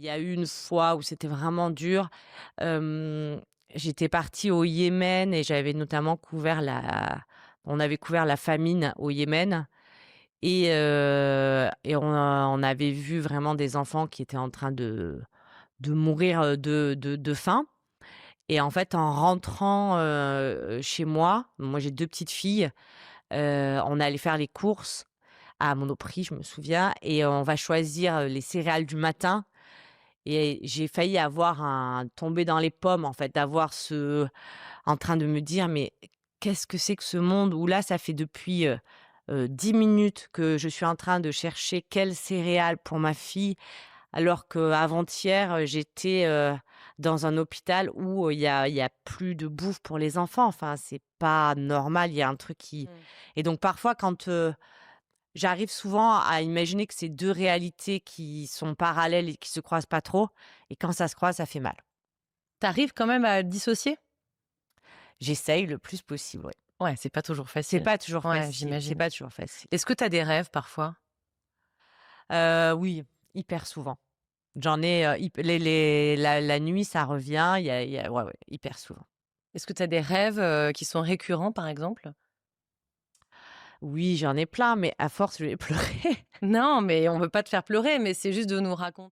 y a eu une fois où c'était vraiment dur. Hem, J'étais partie au Yémen et j'avais notamment couvert on avait couvert la famine au Yémen et on avait vu vraiment des enfants qui étaient en train de mourir, de faim et en fait, en rentrant, chez moi j'ai 2 petites filles, on allait faire les courses à Monoprix, je me souviens et on va choisir, les céréales du matin et j'ai failli avoir un tomber dans les pommes, en fait, d'avoir ce en train de me dire: «Mais qu'est-ce que c'est que ce monde?» où là, ça fait depuis, 10 minutes que je suis en train de chercher quelles céréales pour ma fille, alors qu'avant-hier, j'étais, dans un hôpital où, il y a plus de bouffe pour les enfants. Enfin, c'est pas normal, il y a un truc qui Mmh. et donc parfois quand, j'arrive souvent à imaginer que c'est 2 réalités qui sont parallèles et qui se croisent pas trop et quand ça se croise, ça fait mal. Tu quand même à dissocier? J'essaye le plus possible, ouais. Ouais, c'est pas toujours C'est facile. pas toujours Ouais, facile, c'est j'imagine. pas toujours facile. Est-ce que tu as des rêves parfois? Oui, hyper souvent. J'en ai, hyp les la nuit, ça revient, il y a ouais, ouais, hyper souvent. Est-ce que tu as des rêves, qui sont récurrents, par exemple? Oui, j'en ai plein, mais à force, je vais pleurer. Non, mais on veut pas te faire pleurer, mais c'est juste de nous raconter.